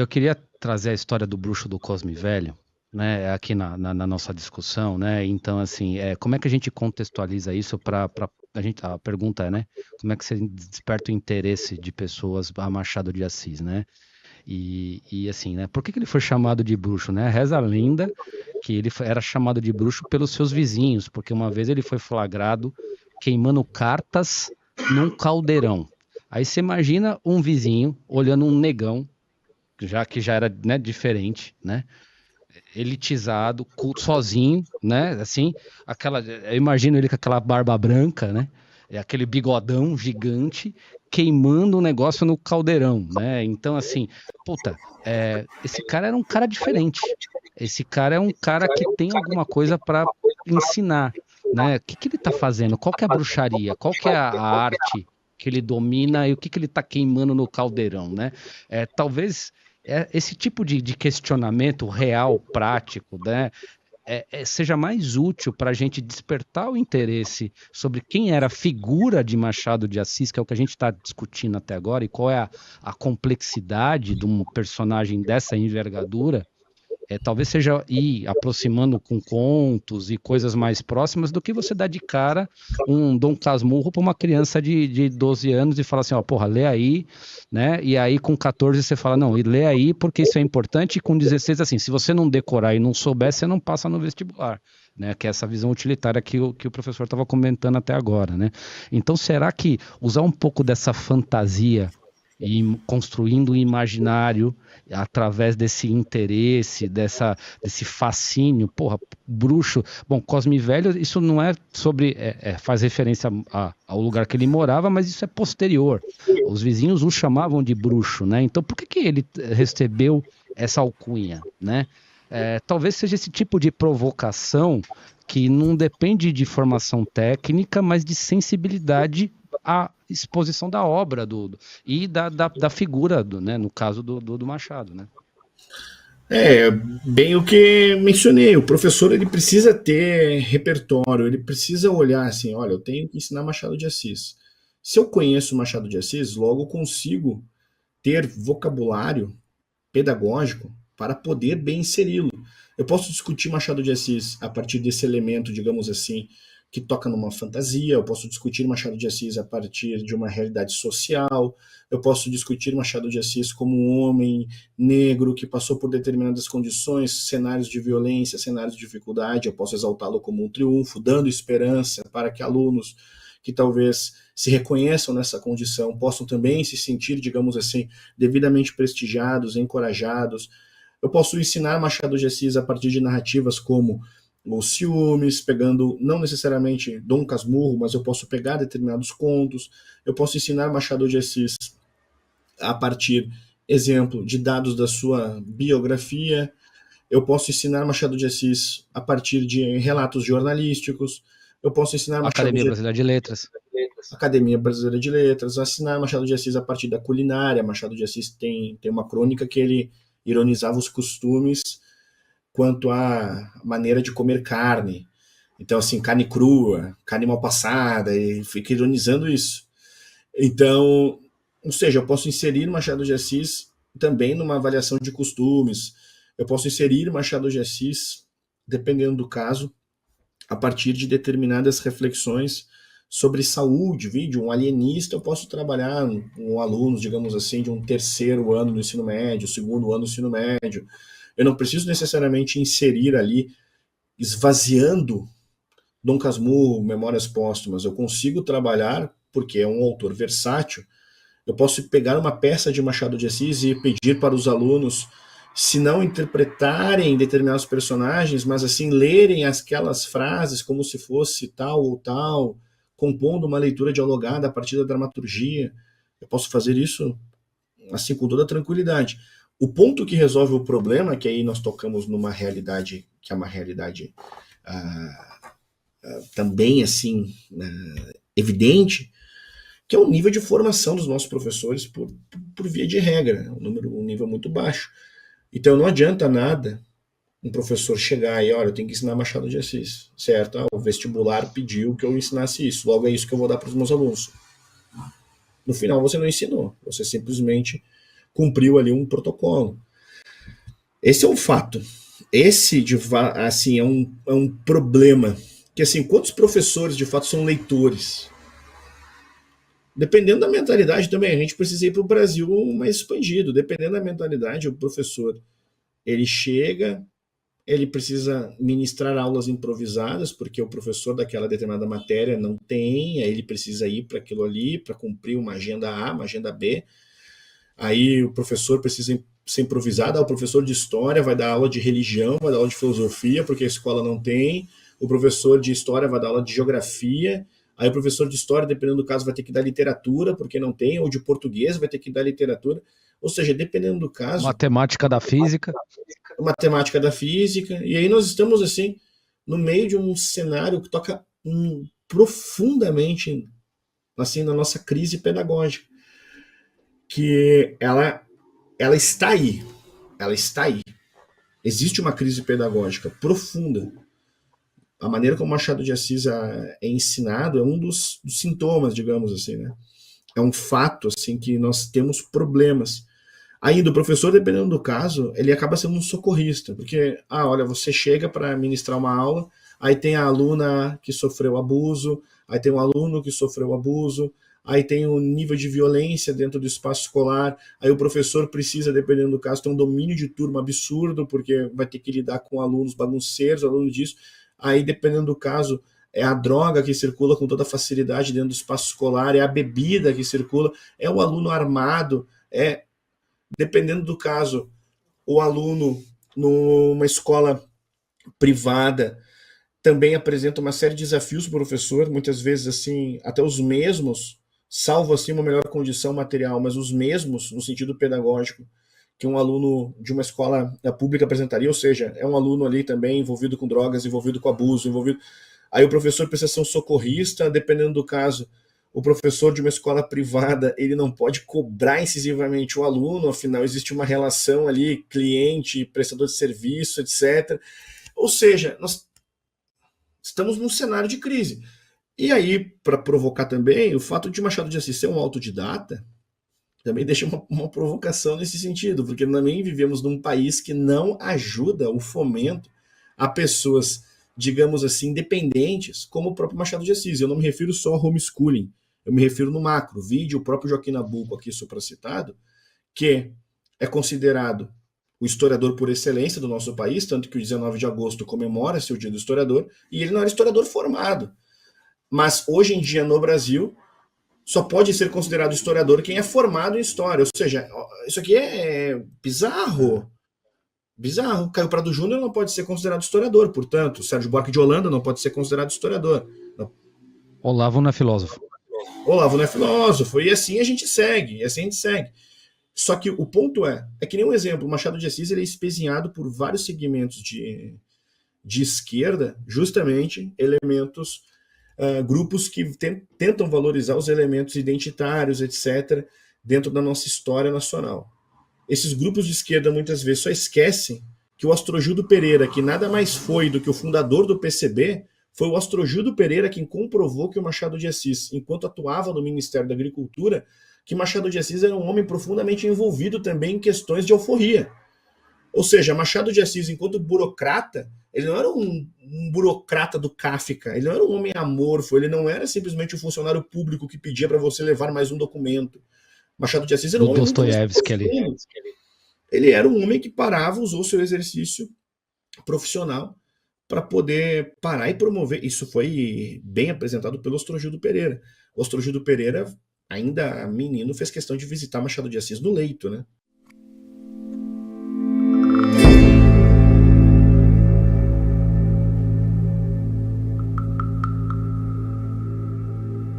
eu queria trazer a história do bruxo do Cosme Velho, né, aqui na nossa discussão, né? Então, assim, como é que a gente contextualiza isso para a gente? A pergunta é, né? Como é que você desperta o interesse de pessoas a Machado de Assis, né? E assim, né? Por que que ele foi chamado de bruxo, né? Reza a lenda que era chamado de bruxo pelos seus vizinhos, porque uma vez ele foi flagrado queimando cartas num caldeirão. Aí você imagina um vizinho olhando um negão, já que já era, né, diferente, né? Elitizado, sozinho, né? Assim, eu imagino ele com aquela barba branca, né? Aquele bigodão gigante queimando um negócio no caldeirão, né? Então, assim, puta, esse cara era um cara diferente. Esse cara é um cara que tem alguma coisa para ensinar, né? O que que ele tá fazendo? Qual que é a bruxaria? Qual que é a arte que ele domina e o que que ele tá queimando no caldeirão, né? Talvez esse tipo de questionamento real, prático, né, seja mais útil para a gente despertar o interesse sobre quem era a figura de Machado de Assis, que é o que a gente está discutindo até agora, e qual é a complexidade de um personagem dessa envergadura. Talvez seja ir aproximando com contos e coisas mais próximas do que você dar de cara um Dom Casmurro para uma criança de 12 anos e falar assim, ó, porra, lê aí, né? E aí com 14 você fala, não, e lê aí porque isso é importante, e com 16, assim, se você não decorar e não souber, você não passa no vestibular, né? Que é essa visão utilitária que o professor estava comentando até agora, né? Então, será que usar um pouco dessa fantasia e construindo um imaginário através desse interesse, desse fascínio, porra, bruxo. Bom, Cosme Velho, isso não é sobre, faz referência ao lugar que ele morava, mas isso é posterior. Os vizinhos o chamavam de bruxo, né? Então, por que que ele recebeu essa alcunha, né? Talvez seja esse tipo de provocação que não depende de formação técnica, mas de sensibilidade à exposição da obra e da figura, né, no caso do Machado, né? É, bem o que mencionei, o professor ele precisa ter repertório, ele precisa olhar assim, olha, eu tenho que ensinar Machado de Assis. Se eu conheço Machado de Assis, logo consigo ter vocabulário pedagógico para poder bem inseri-lo. Eu posso discutir Machado de Assis a partir desse elemento, digamos assim, que toca numa fantasia, eu posso discutir Machado de Assis a partir de uma realidade social, eu posso discutir Machado de Assis como um homem negro que passou por determinadas condições, cenários de violência, cenários de dificuldade, eu posso exaltá-lo como um triunfo, dando esperança para que alunos que talvez se reconheçam nessa condição possam também se sentir, digamos assim, devidamente prestigiados, encorajados. Eu posso ensinar Machado de Assis a partir de narrativas como os ciúmes, pegando não necessariamente Dom Casmurro, mas eu posso pegar determinados contos. Eu posso ensinar Machado de Assis a partir, exemplo, de dados da sua biografia. Eu posso ensinar Machado de Assis a partir de relatos jornalísticos. Eu posso ensinar Machado Academia de Brasileira de Letras. Academia Brasileira de Letras, assinar Machado de Assis a partir da culinária. Machado de Assis tem uma crônica que ele ironizava os costumes quanto à maneira de comer carne. Então, assim, carne crua, carne mal passada, e fica ironizando isso. Então, ou seja, eu posso inserir Machado de Assis também numa avaliação de costumes. Eu posso inserir Machado de Assis, dependendo do caso, a partir de determinadas reflexões sobre saúde, de um alienista, eu posso trabalhar com alunos, digamos assim, de um terceiro ano do ensino médio, segundo ano do ensino médio. Eu não preciso necessariamente inserir ali, esvaziando Dom Casmurro, Memórias Póstumas. Eu consigo trabalhar, porque é um autor versátil, eu posso pegar uma peça de Machado de Assis e pedir para os alunos, se não interpretarem determinados personagens, mas assim lerem aquelas frases como se fosse tal ou tal, compondo uma leitura dialogada a partir da dramaturgia. Eu posso fazer isso assim com toda tranquilidade. O ponto que resolve o problema, que aí nós tocamos numa realidade que é uma realidade também assim evidente, que é o nível de formação dos nossos professores por via de regra, um nível muito baixo. Então não adianta nada um professor chegar e, olha, eu tenho que ensinar Machado de Assis, certo? O vestibular pediu que eu ensinasse isso, logo é isso que eu vou dar para os meus alunos. No final você não ensinou, você simplesmente cumpriu ali um protocolo. Esse é um fato. Esse, assim, é um problema. Que, assim, quantos professores, de fato, são leitores? Dependendo da mentalidade também, a gente precisa ir para o Brasil mais expandido. Dependendo da mentalidade, o professor, ele chega, ele precisa ministrar aulas improvisadas, porque o professor daquela determinada matéria não tem, aí ele precisa ir para aquilo ali, para cumprir uma agenda A, uma agenda B. Aí o professor precisa ser improvisado, o professor de história vai dar aula de religião, vai dar aula de filosofia, porque a escola não tem, o professor de história vai dar aula de geografia, aí o professor de história, dependendo do caso, vai ter que dar literatura, porque não tem, ou de português vai ter que dar literatura, ou seja, dependendo do caso... Matemática da física. Matemática da física, e aí nós estamos, assim, no meio de um cenário que toca profundamente, assim, na nossa crise pedagógica, que ela está aí. Ela está aí. Existe uma crise pedagógica profunda. A maneira como Machado de Assis é ensinado é um dos sintomas, digamos assim, né? É um fato, assim, que nós temos problemas. Ainda o professor, dependendo do caso, ele acaba sendo um socorrista, porque, olha, você chega para ministrar uma aula, aí tem a aluna que sofreu abuso, aí tem um aluno que sofreu abuso, aí tem um nível de violência dentro do espaço escolar, aí o professor precisa, dependendo do caso, ter um domínio de turma absurdo, porque vai ter que lidar com alunos bagunceiros, alunos disso, aí dependendo do caso, é a droga que circula com toda facilidade dentro do espaço escolar, é a bebida que circula, é o aluno armado, dependendo do caso, o aluno numa escola privada também apresenta uma série de desafios para o professor, muitas vezes assim, até os mesmos, salvo assim uma melhor condição material, mas os mesmos no sentido pedagógico que um aluno de uma escola pública apresentaria, ou seja, é um aluno ali também envolvido com drogas, envolvido com abuso, envolvido... Aí o professor precisa ser um socorrista, dependendo do caso, o professor de uma escola privada, ele não pode cobrar incisivamente o aluno, afinal existe uma relação ali, cliente, prestador de serviço, etc. Ou seja, nós estamos num cenário de crise. E aí, para provocar também, o fato de Machado de Assis ser um autodidata, também deixa uma provocação nesse sentido, porque também vivemos num país que não ajuda o fomento a pessoas, digamos assim, dependentes, como o próprio Machado de Assis. Eu não me refiro só ao homeschooling, eu me refiro no macro. Vídeo, o próprio Joaquim Nabuco, aqui supracitado, que é considerado o historiador por excelência do nosso país, tanto que o 19 de agosto comemora-se o Dia do Historiador, e ele não era historiador formado. Mas hoje em dia, no Brasil, só pode ser considerado historiador quem é formado em história. Ou seja, isso aqui é bizarro. Bizarro. Caio Prado Júnior não pode ser considerado historiador, portanto. Sérgio Buarque de Holanda não pode ser considerado historiador. Olavo não é filósofo. Olavo não é filósofo. E assim a gente segue. E assim a gente segue. Só que o ponto é que nem um exemplo, o Machado de Assis ele é espezinhado por vários segmentos de esquerda, justamente elementos, grupos que tentam valorizar os elementos identitários, etc., dentro da nossa história nacional. Esses grupos de esquerda muitas vezes só esquecem que o Astrogildo Pereira, que nada mais foi do que o fundador do PCB, foi o Astrogildo Pereira quem comprovou que o Machado de Assis, enquanto atuava no Ministério da Agricultura, que Machado de Assis era um homem profundamente envolvido também em questões de alforria. Ou seja, Machado de Assis, enquanto burocrata, ele não era um burocrata do Kafka, ele não era um homem amorfo, ele não era simplesmente um funcionário público que pedia para você levar mais um documento. Machado de Assis era um homem muito mais profundo. Ele era um homem que parava, usou seu exercício profissional para poder parar e promover. Isso foi bem apresentado pelo Astrogildo Pereira. O Astrogildo Pereira, ainda menino, fez questão de visitar Machado de Assis no leito, né?